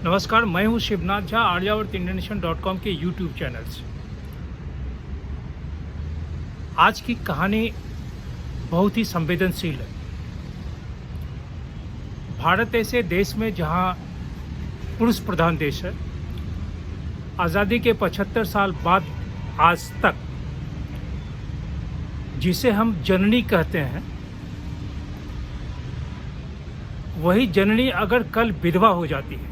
नमस्कार, मैं हूं शिवनाथ झा आर्यावर्त इंडियनेशन.com के यूट्यूब चैनल से। आज की कहानी बहुत ही संवेदनशील है। भारत ऐसे देश में जहां पुरुष प्रधान देश है, आज़ादी के 75 साल बाद आज तक जिसे हम जननी कहते हैं, वही जननी अगर कल विधवा हो जाती है,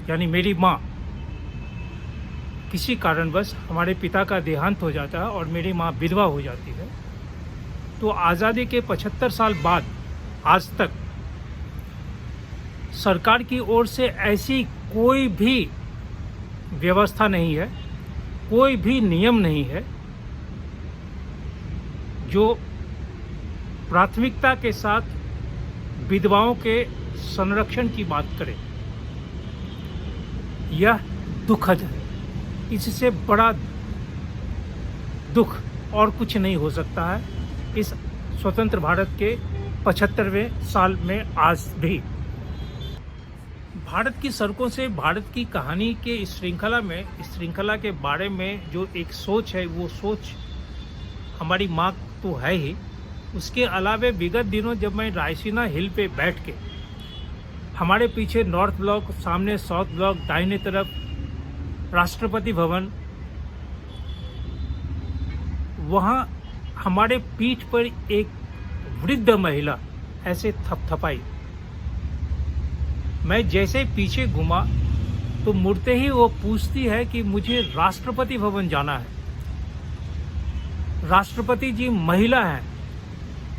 यानी मेरी माँ किसी कारणवश हमारे पिता का देहांत हो जाता है और मेरी माँ विधवा हो जाती है, तो आज़ादी के 75 साल बाद आज तक सरकार की ओर से ऐसी कोई भी व्यवस्था नहीं है, कोई भी नियम नहीं है जो प्राथमिकता के साथ विधवाओं के संरक्षण की बात करे। यह दुखद है। इससे बड़ा दुख और कुछ नहीं हो सकता है इस स्वतंत्र भारत के 75वें साल में। आज भी भारत की सड़कों से भारत की कहानी के इस श्रृंखला के बारे में जो एक सोच है, वो सोच हमारी माँ तो है ही। उसके अलावे विगत दिनों जब मैं रायसीना हिल पे बैठ के, हमारे पीछे नॉर्थ ब्लॉक, सामने साउथ ब्लॉक, दाहिने तरफ राष्ट्रपति भवन, वहाँ हमारे पीठ पर एक वृद्ध महिला ऐसे थपथपाई। मैं जैसे पीछे घुमा तो मुड़ते ही वो पूछती है कि मुझे राष्ट्रपति भवन जाना है। राष्ट्रपति जी महिला हैं,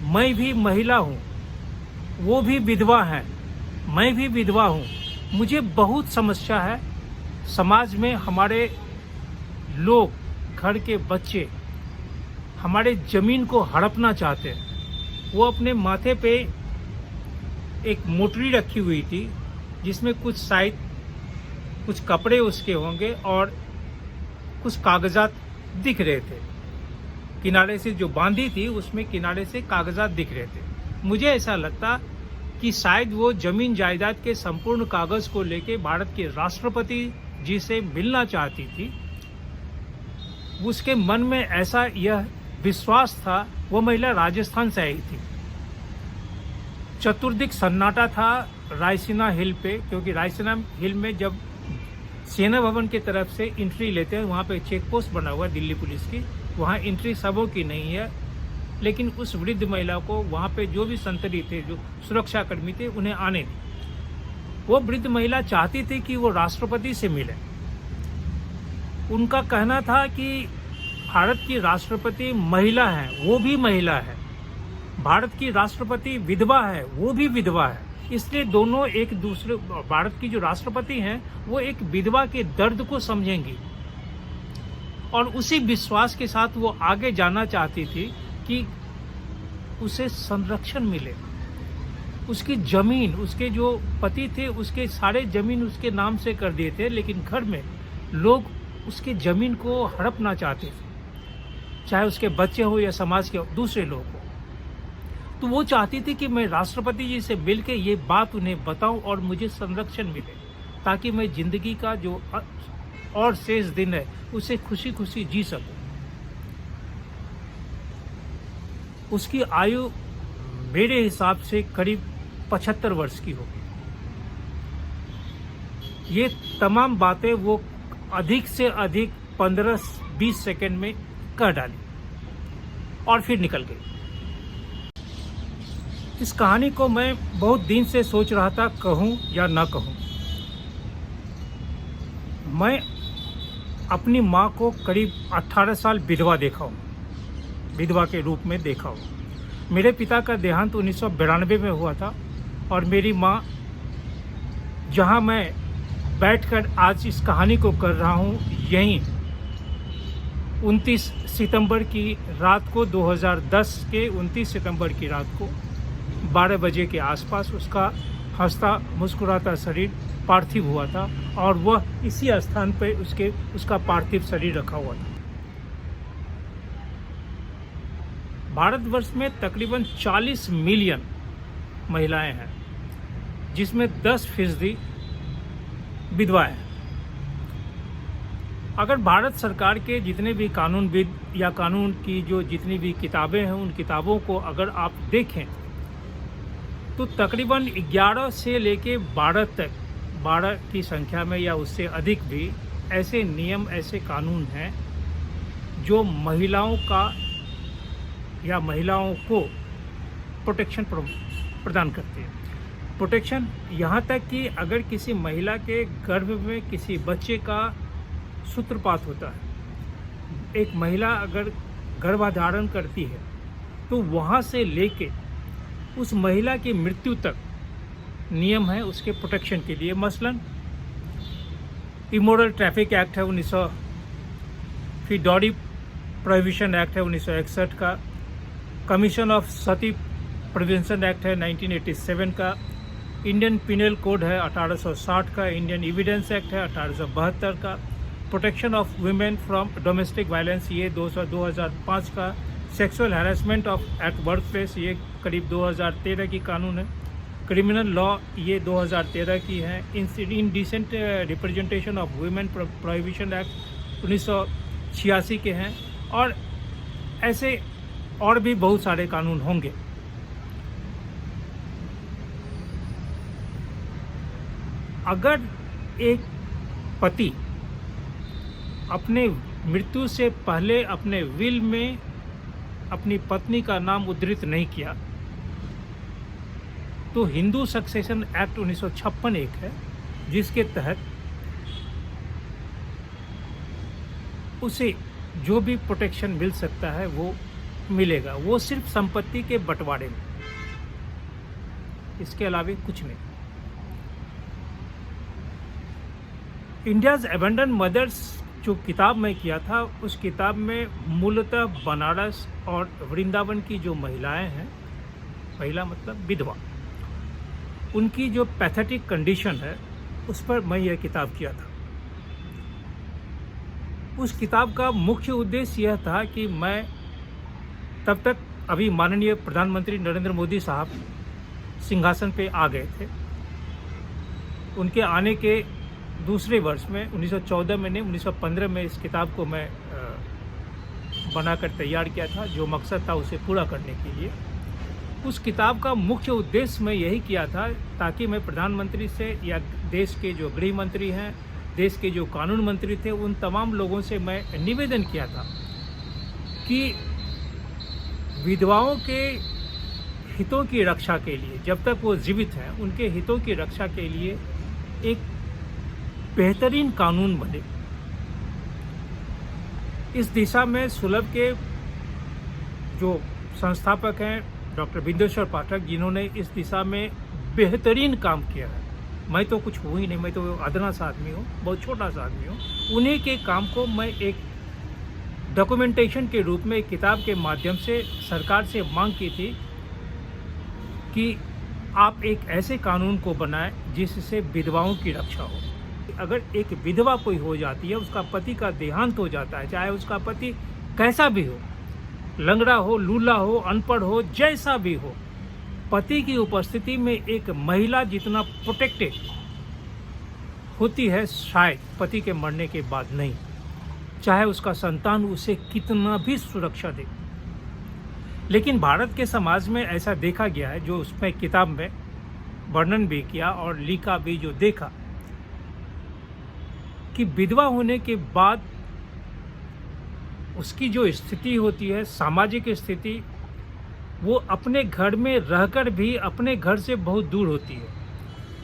मैं भी महिला हूँ, वो भी विधवा हैं, मैं भी विधवा हूँ। मुझे बहुत समस्या है। समाज में हमारे लोग, घर के बच्चे हमारे ज़मीन को हड़पना चाहते हैं। वो अपने माथे पे एक मोटरी रखी हुई थी जिसमें कुछ कपड़े उसके होंगे और कुछ कागजात दिख रहे थे। किनारे से जो बांधी थी उसमें किनारे से कागजात दिख रहे थे। मुझे ऐसा लगता कि शायद वो जमीन जायदाद के संपूर्ण कागज को लेके भारत के राष्ट्रपति जी से मिलना चाहती थी। उसके मन में ऐसा यह विश्वास था। वो महिला राजस्थान से आई थी। चतुर्दिक सन्नाटा था रायसीना हिल पे, क्योंकि रायसीना हिल में जब सेना भवन की तरफ से एंट्री लेते हैं, वहाँ पे चेक पोस्ट बना हुआ है दिल्ली पुलिस की, वहाँ एंट्री सबों की नहीं है। लेकिन उस वृद्ध महिला को वहाँ पे जो भी संतरी थे, जो सुरक्षा कर्मी थे, उन्हें आने दी। वो वृद्ध महिला चाहती थी कि वो राष्ट्रपति से मिले। उनका कहना था कि भारत की राष्ट्रपति महिला है, वो भी महिला है, भारत की राष्ट्रपति विधवा है, वो भी विधवा है, इसलिए दोनों एक दूसरे, भारत की जो राष्ट्रपति हैं वो एक विधवा के दर्द को समझेंगी। और उसी विश्वास के साथ वो आगे जाना चाहती थी कि उसे संरक्षण मिले। उसकी जमीन, उसके जो पति थे, उसके सारे जमीन उसके नाम से कर दिए थे, लेकिन घर में लोग उसके जमीन को हड़पना चाहते थे, चाहे उसके बच्चे हो या समाज के दूसरे लोग हो। तो वो चाहती थी कि मैं राष्ट्रपति जी से मिलकर ये बात उन्हें बताऊं और मुझे संरक्षण मिले, ताकि मैं जिंदगी का जो और शेष दिन है उसे खुशी खुशी जी सकूं। उसकी आयु मेरे हिसाब से करीब 75 वर्ष की होगी। ये तमाम बातें वो अधिक से अधिक 15-20 सेकंड में कह डाली और फिर निकल गई। इस कहानी को मैं बहुत दिन से सोच रहा था, कहूँ या ना कहूँ। मैं अपनी माँ को करीब 18 साल विधवा देखा हूँ, विधवा के रूप में देखा हूँ। मेरे पिता का देहांत 1992 में हुआ था और मेरी माँ, जहाँ मैं बैठकर आज इस कहानी को कर रहा हूँ, यहीं 29 सितंबर की रात को, 2010 के 29 सितंबर की रात को 12 बजे के आसपास उसका हंसता मुस्कुराता शरीर पार्थिव हुआ था और वह इसी स्थान पर उसका पार्थिव शरीर रखा हुआ था। भारतवर्ष में तकरीबन 40 मिलियन महिलाएं हैं, जिसमें 10% विधवा हैं। अगर भारत सरकार के जितने भी कानूनविद या कानून की जो जितनी भी किताबें हैं, उन किताबों को अगर आप देखें तो तकरीबन 11 से लेके 12 तक, 12 की संख्या में या उससे अधिक भी ऐसे नियम, ऐसे कानून हैं जो महिलाओं का या महिलाओं को प्रोटेक्शन प्रदान करते हैं। प्रोटेक्शन यहाँ तक कि अगर किसी महिला के गर्भ में किसी बच्चे का सूत्रपात होता है, एक महिला अगर गर्भाधारण करती है तो वहाँ से लेके उस महिला की मृत्यु तक नियम है उसके प्रोटेक्शन के लिए। मसलन इमोरल ट्रैफिक एक्ट है 1900, फिर डॉडी प्रोहिबिशन एक्ट है 1961 का, commission of Sati prevention act है 1987 का, इंडियन पिनल कोड है 1860 का, इंडियन एविडेंस एक्ट है 1872 का, protection of women from domestic violence ये 2005 का, sexual harassment of at work place ये करीब 2013 की कानून है, क्रिमिनल लॉ ये 2013 की है, indecent representation of women prohibition act 1986 के हैं, और ऐसे और भी बहुत सारे कानून होंगे। अगर एक पति अपने मृत्यु से पहले अपने विल में अपनी पत्नी का नाम उद्धृत नहीं किया तो हिंदू सक्सेशन एक्ट 1956 एक है जिसके तहत उसे जो भी प्रोटेक्शन मिल सकता है वो मिलेगा, वो सिर्फ संपत्ति के बंटवारे में, इसके अलावा कुछ नहीं। इंडियाज़ अबंडन मदर्स जो किताब मैं किया था, उस किताब में मूलतः बनारस और वृंदावन की जो महिलाएं हैं, महिला मतलब विधवा, उनकी जो पैथेटिक कंडीशन है उस पर मैं यह किताब किया था। उस किताब का मुख्य उद्देश्य यह था कि मैं तब तक अभी माननीय प्रधानमंत्री नरेंद्र मोदी साहब सिंहासन पे आ गए थे। उनके आने के दूसरे वर्ष में 1914 में नहीं 1915 में इस किताब को मैं बनाकर तैयार किया था, जो मकसद था उसे पूरा करने के लिए। उस किताब का मुख्य उद्देश्य मैं यही किया था ताकि मैं प्रधानमंत्री से या देश के जो गृह मंत्री हैं, देश के जो कानून मंत्री थे, उन तमाम लोगों से मैं निवेदन किया था कि विधवाओं के हितों की रक्षा के लिए, जब तक वो जीवित हैं, उनके हितों की रक्षा के लिए एक बेहतरीन कानून बने। इस दिशा में सुलभ के जो संस्थापक हैं डॉक्टर बिंदेश्वर पाठक, जिन्होंने इस दिशा में बेहतरीन काम किया है। मैं तो कुछ हूँ ही नहीं, मैं तो अदना सा आदमी हूँ, बहुत छोटा सा आदमी हूँ। उन्हीं के काम को मैं एक डॉक्यूमेंटेशन के रूप में एक किताब के माध्यम से सरकार से मांग की थी कि आप एक ऐसे कानून को बनाएं जिससे विधवाओं की रक्षा हो। अगर एक विधवा कोई हो जाती है, उसका पति का देहांत हो जाता है, चाहे उसका पति कैसा भी हो, लंगड़ा हो, लूला हो, अनपढ़ हो, जैसा भी हो, पति की उपस्थिति में एक महिला जितना प्रोटेक्टेड होती है शायद पति के मरने के बाद नहीं, चाहे उसका संतान उसे कितना भी सुरक्षा दे। लेकिन भारत के समाज में ऐसा देखा गया है, जो उसमें किताब में वर्णन भी किया और लिखा भी, जो देखा कि विधवा होने के बाद उसकी जो स्थिति होती है, सामाजिक स्थिति, वो अपने घर में रहकर भी अपने घर से बहुत दूर होती है,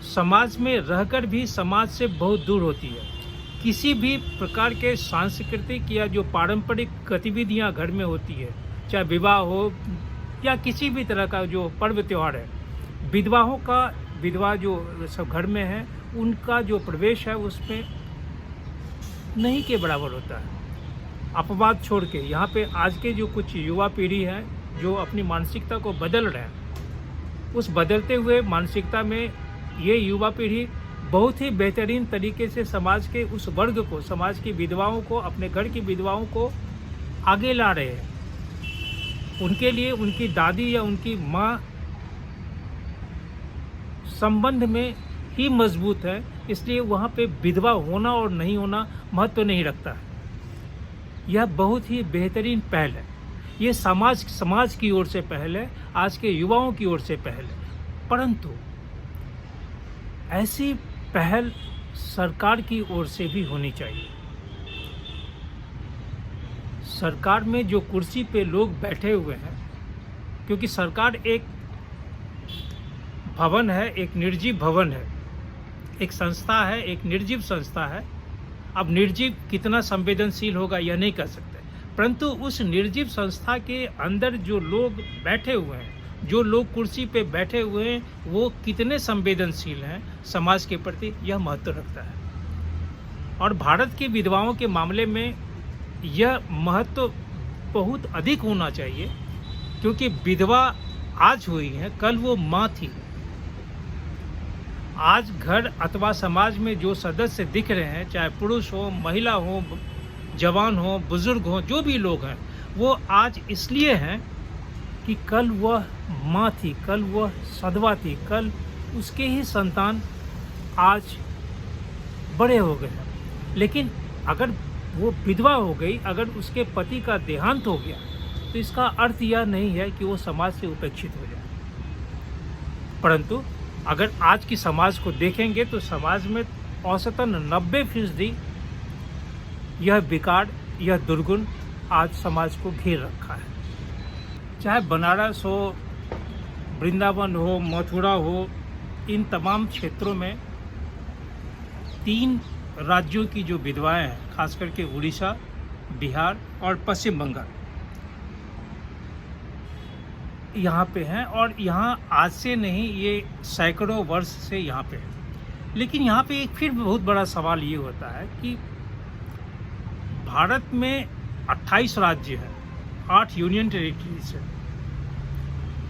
समाज में रहकर भी समाज से बहुत दूर होती है। किसी भी प्रकार के सांस्कृतिक या जो पारंपरिक गतिविधियां घर में होती है, चाहे विवाह हो या किसी भी तरह का जो पर्व त्यौहार है, विधवा जो सब घर में है, उनका जो प्रवेश है उसमें नहीं के बराबर होता है। अपवाद छोड़ के यहाँ पे आज के जो कुछ युवा पीढ़ी है जो अपनी मानसिकता को बदल रहे हैं, उस बदलते हुए मानसिकता में ये युवा पीढ़ी बहुत ही बेहतरीन तरीके से समाज के उस वर्ग को, समाज की विधवाओं को, अपने घर की विधवाओं को आगे ला रहे हैं। उनके लिए उनकी दादी या उनकी माँ संबंध में ही मजबूत है, इसलिए वहाँ पे विधवा होना और नहीं होना महत्व नहीं रखता है। यह बहुत ही बेहतरीन पहल है। ये समाज की ओर से पहल है, आज के युवाओं की ओर से पहल है। परंतु ऐसी पहल सरकार की ओर से भी होनी चाहिए। सरकार में जो कुर्सी पे लोग बैठे हुए हैं, क्योंकि सरकार एक भवन है, एक निर्जीव भवन है, एक संस्था है, एक निर्जीव संस्था है। अब निर्जीव कितना संवेदनशील होगा यह नहीं कह सकते, परंतु उस निर्जीव संस्था के अंदर जो लोग बैठे हुए हैं, जो लोग कुर्सी पे बैठे हुए हैं, वो कितने संवेदनशील हैं समाज के प्रति, यह महत्व रखता है। और भारत की विधवाओं के मामले में यह महत्व बहुत अधिक होना चाहिए, क्योंकि विधवा आज हुई है, कल वो माँ थी। आज घर अथवा समाज में जो सदस्य दिख रहे हैं, चाहे पुरुष हो, महिला हो, जवान हो, बुजुर्ग हो, जो भी लोग हैं, वो आज इसलिए हैं कि कल वह माँ थी, कल वह सधवा थी, कल उसके ही संतान आज बड़े हो गए हैं। लेकिन अगर वो विधवा हो गई, अगर उसके पति का देहांत हो गया, तो इसका अर्थ यह नहीं है कि वो समाज से उपेक्षित हो जाए। परंतु अगर आज की समाज को देखेंगे तो समाज में औसतन 90% यह विकार, यह दुर्गुण आज समाज को घेर रखा है। चाहे बनारस हो, वृंदावन हो, मथुरा हो, इन तमाम क्षेत्रों में 3 राज्यों की जो विधवाएं हैं, खास करके उड़ीसा, बिहार और पश्चिम बंगाल, यहाँ पे हैं। और यहाँ आज से नहीं, ये सैकड़ों वर्ष से यहाँ पे है। लेकिन यहाँ पे एक फिर बहुत बड़ा सवाल ये होता है कि भारत में 28 राज्य हैं, 8 यूनियन टेरिटरीज हैं,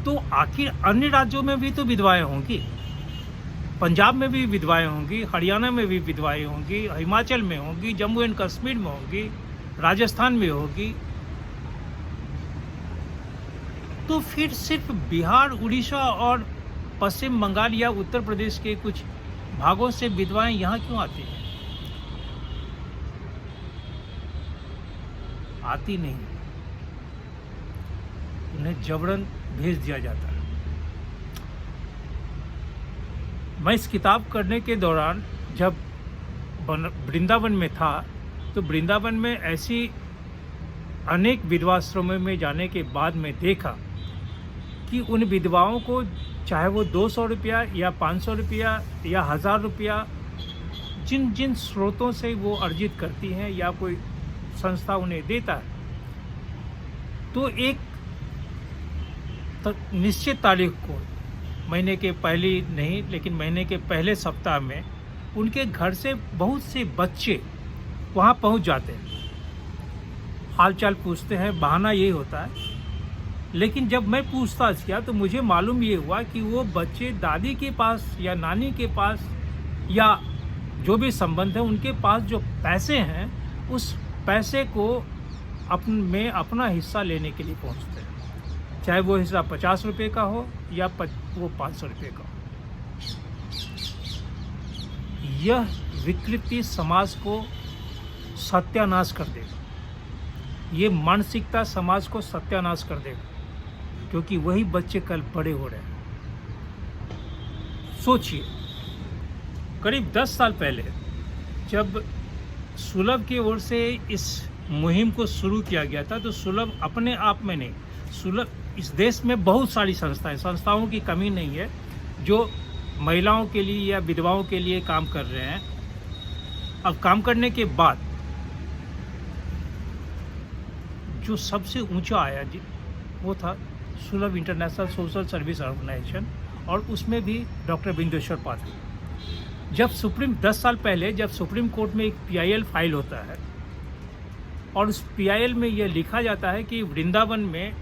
तो आखिर अन्य राज्यों में भी तो विधवाएं होंगी। पंजाब में भी विधवाएं होंगी, हरियाणा में भी विधवाएं होंगी, हिमाचल में होंगी, जम्मू एंड कश्मीर में होंगी, राजस्थान में होगी। तो फिर सिर्फ बिहार, उड़ीसा और पश्चिम बंगाल या उत्तर प्रदेश के कुछ भागों से विधवाएं यहाँ क्यों आती हैं? आती नहीं, उन्हें जबरन भेज दिया जाता है। मैं इस किताब करने के दौरान जब वृंदावन में था, तो वृंदावन में ऐसी अनेक विधवाश्रमों में जाने के बाद मैं देखा कि उन विधवाओं को, चाहे वो 200 रुपया या 500 रुपया या 1000 रुपया जिन जिन स्रोतों से वो अर्जित करती हैं या कोई संस्था उन्हें देता है, तो एक निश्चित तारीख को, महीने के पहली नहीं लेकिन महीने के पहले सप्ताह में उनके घर से बहुत से बच्चे वहाँ पहुँच जाते हैं, हालचाल पूछते हैं, बहाना यही होता है। लेकिन जब मैं पूछताछ किया तो मुझे मालूम ये हुआ कि वो बच्चे दादी के पास या नानी के पास या जो भी संबंध है उनके पास जो पैसे हैं, उस पैसे को अपना हिस्सा लेने के लिए पहुंचते हैं, चाहे वो हिस्सा 50 रुपये का हो या वो 500 रुपये का हो। यह विकृति समाज को सत्यानाश कर देगा, ये मानसिकता समाज को सत्यानाश कर देगा, क्योंकि वही बच्चे कल बड़े हो रहे हैं। सोचिए, करीब 10 साल पहले जब सुलभ की ओर से इस मुहिम को शुरू किया गया था, तो सुलभ अपने आप में नहीं, सुलभ इस देश में बहुत सारी संस्थाओं की कमी नहीं है जो महिलाओं के लिए या विधवाओं के लिए काम कर रहे हैं। अब काम करने के बाद जो सबसे ऊंचा आया जी, वो था सुलभ इंटरनेशनल सोशल सर्विस ऑर्गेनाइजेशन, और उसमें भी डॉक्टर बिंदेश्वर पाठक। जब 10 साल पहले जब सुप्रीम कोर्ट में एक PIL फाइल होता है और उस PIL में यह लिखा जाता है कि वृंदावन में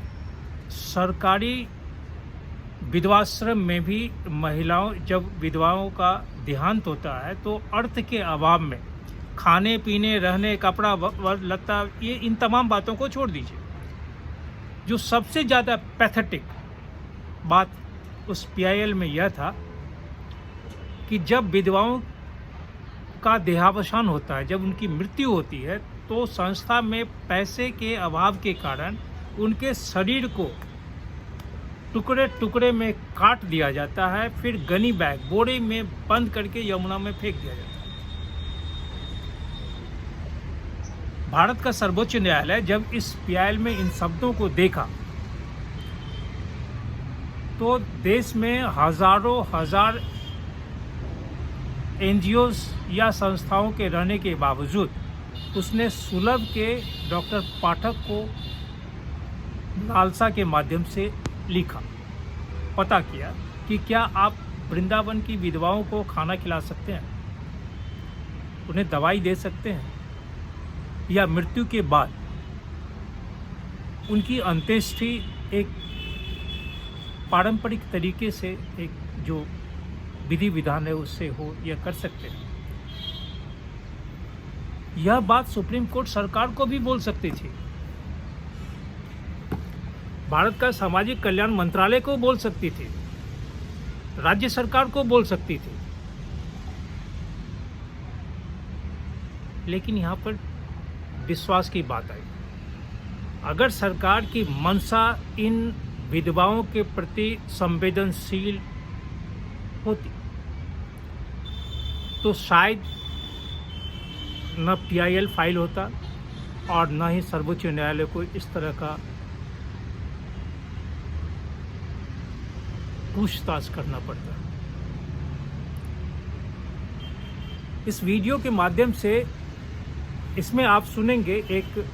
सरकारी विधवाश्रम में भी महिलाओं, जब विधवाओं का देहांत होता है तो अर्थ के अभाव में खाने पीने, रहने, कपड़ा लत्ता, ये इन तमाम बातों को छोड़ दीजिए। जो सबसे ज़्यादा पैथेटिक बात उस PIL में यह था कि जब विधवाओं का देहावसान होता है, जब उनकी मृत्यु होती है, तो संस्था में पैसे के अभाव के कारण उनके शरीर को टुकड़े टुकड़े में काट दिया जाता है, फिर गनी बैग बोरे में बंद करके यमुना में फेंक दिया जाता है। भारत का सर्वोच्च न्यायालय जब इस पीआईएल में इन शब्दों को देखा, तो देश में हजारों हजार एनजीओज या संस्थाओं के रहने के बावजूद उसने सुलभ के डॉक्टर पाठक को लालसा के माध्यम से लिखा, पता किया कि क्या आप वृंदावन की विधवाओं को खाना खिला सकते हैं, उन्हें दवाई दे सकते हैं, या मृत्यु के बाद उनकी अंत्येष्टि एक पारंपरिक तरीके से, एक जो विधि विधान है उससे हो, यह कर सकते हैं। यह बात सुप्रीम कोर्ट सरकार को भी बोल सकती थी, भारत का सामाजिक कल्याण मंत्रालय को बोल सकती थी, राज्य सरकार को बोल सकती थी। लेकिन यहाँ पर विश्वास की बात आई। अगर सरकार की मंशा इन विधवाओं के प्रति संवेदनशील होती, तो शायद न पीआईएल फाइल होता और न ही सर्वोच्च न्यायालय को इस तरह का पूछताछ करना पड़ता। इस वीडियो के माध्यम से इसमें आप सुनेंगे, एक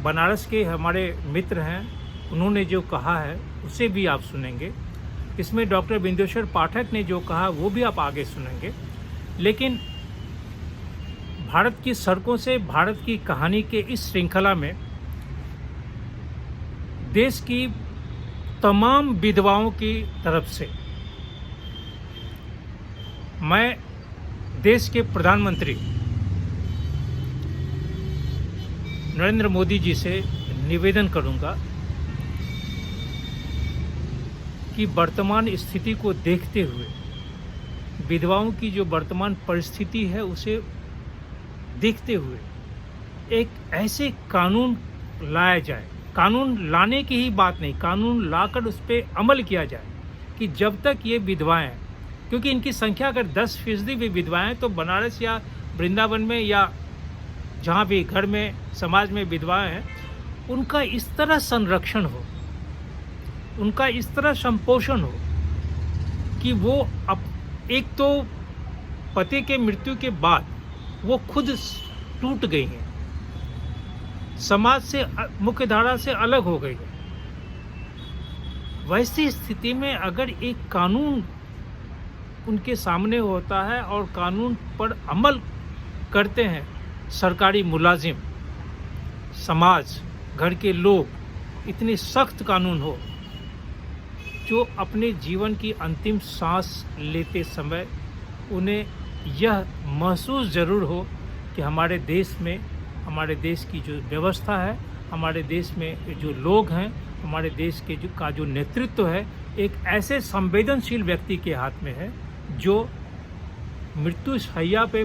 बनारस के हमारे मित्र हैं, उन्होंने जो कहा है उसे भी आप सुनेंगे। इसमें डॉक्टर बिंदेश्वर पाठक ने जो कहा वो भी आप आगे सुनेंगे। लेकिन भारत की सड़कों से भारत की कहानी के इस श्रृंखला में देश की तमाम विधवाओं की तरफ से मैं देश के प्रधानमंत्री नरेंद्र मोदी जी से निवेदन करूंगा कि वर्तमान स्थिति को देखते हुए विधवाओं की जो वर्तमान परिस्थिति है उसे देखते हुए एक ऐसे कानून लाया जाए, कानून लाने की ही बात नहीं, कानून लाकर उस पर अमल किया जाए कि जब तक ये विधवाएं, क्योंकि इनकी संख्या अगर 10% भी विधवाएं, तो बनारस या वृंदावन में या जहाँ भी घर में समाज में विधवाएं हैं, उनका इस तरह संरक्षण हो, उनका इस तरह संपोषण हो कि वो अब एक तो पति के मृत्यु के बाद वो खुद टूट गई हैं, समाज से, मुख्य धारा से अलग हो गई है। वैसी स्थिति में अगर एक कानून उनके सामने होता है और कानून पर अमल करते हैं सरकारी मुलाजिम, समाज, घर के लोग, इतने सख्त कानून हो जो अपने जीवन की अंतिम सांस लेते समय उन्हें यह महसूस ज़रूर हो कि हमारे देश में, हमारे देश की जो व्यवस्था है, हमारे देश में जो लोग हैं, हमारे देश के जो नेतृत्व है, एक ऐसे संवेदनशील व्यक्ति के हाथ में है जो मृत्यु शैया पे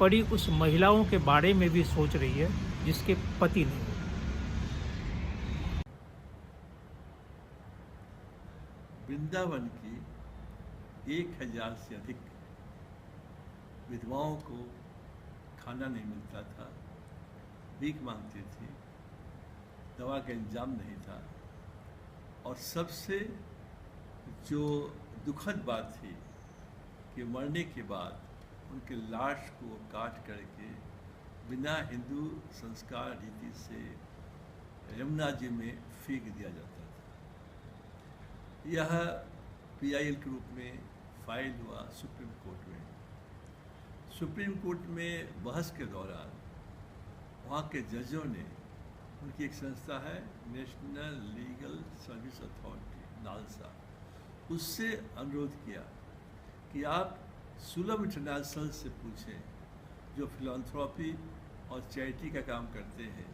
पड़ी उस महिलाओं के बारे में भी सोच रही है जिसके पति नहीं है। वृंदावन की 1000 से अधिक विधवाओं को खाना नहीं मिलता था, भीख मांगती थी, दवा का इंतजाम नहीं था, और सबसे जो दुखद बात थी कि मरने के बाद उनके लाश को काट करके बिना हिंदू संस्कार रीति से यमुना जी में फेंक दिया जाता था। यह पीआईएल के रूप में फाइल हुआ सुप्रीम कोर्ट में। सुप्रीम कोर्ट में बहस के दौरान वहाँ के जजों ने, उनकी एक संस्था है national legal service authority NALSA, उससे अनुरोध किया कि आप सुलभ इंटरनेशनल से पूछें, जो फिलैंथ्रोपी और चैरिटी का काम करते हैं,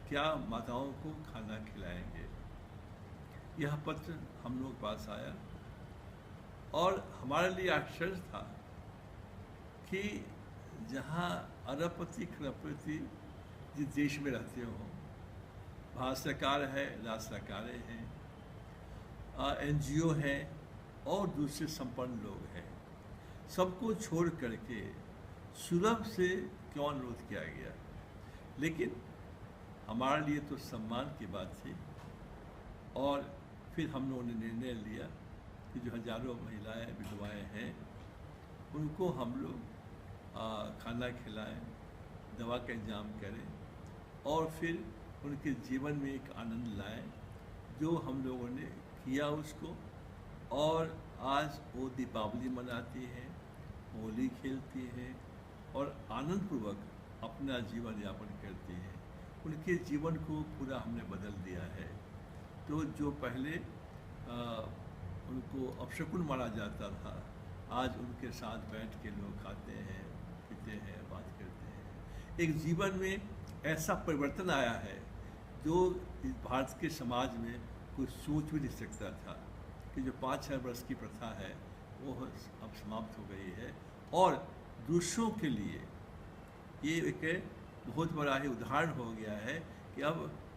क्या माताओं को खाना खिलाएंगे। यह पत्र हम लोग पास आया और हमारे लिए आश्चर्य था कि जहाँ अरबपति खरबपति जिस देश में रहते हो, भारत सरकार है, राज्य सरकारें हैं, NGO है और दूसरे संपन्न लोग हैं, सबको छोड़ करके सुलभ से क्यों अनुरोध किया गया। लेकिन हमारे लिए तो सम्मान की बात थी और फिर हम लोगों ने निर्णय लिया कि जो हजारों महिलाएं विधवाएं हैं उनको हम लोग खाना खिलाएं, दवा का इंतजाम करें और फिर उनके जीवन में एक आनंद लाएं, जो हम लोगों ने किया उसको। और आज वो दीपावली मनाती हैं, होली खेलती हैं और आनंदपूर्वक अपना जीवन यापन करती हैं। उनके जीवन को पूरा हमने बदल दिया है। तो जो पहले उनको अपशकुन माना जाता था, आज उनके साथ बैठ के लोग खाते हैं, पीते हैं, बात करते हैं। एक जीवन में ऐसा परिवर्तन आया है जो इस भारत के समाज में कोई सोच भी नहीं सकता था कि जो 5-6 वर्ष की प्रथा है वो अब समाप्त हो गई है। और दूसरों के लिए ये एक बहुत बड़ा ही उदाहरण हो गया है कि अब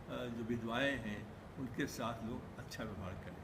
जो विधवाएं हैं उनके साथ लोग अच्छा व्यवहार करें।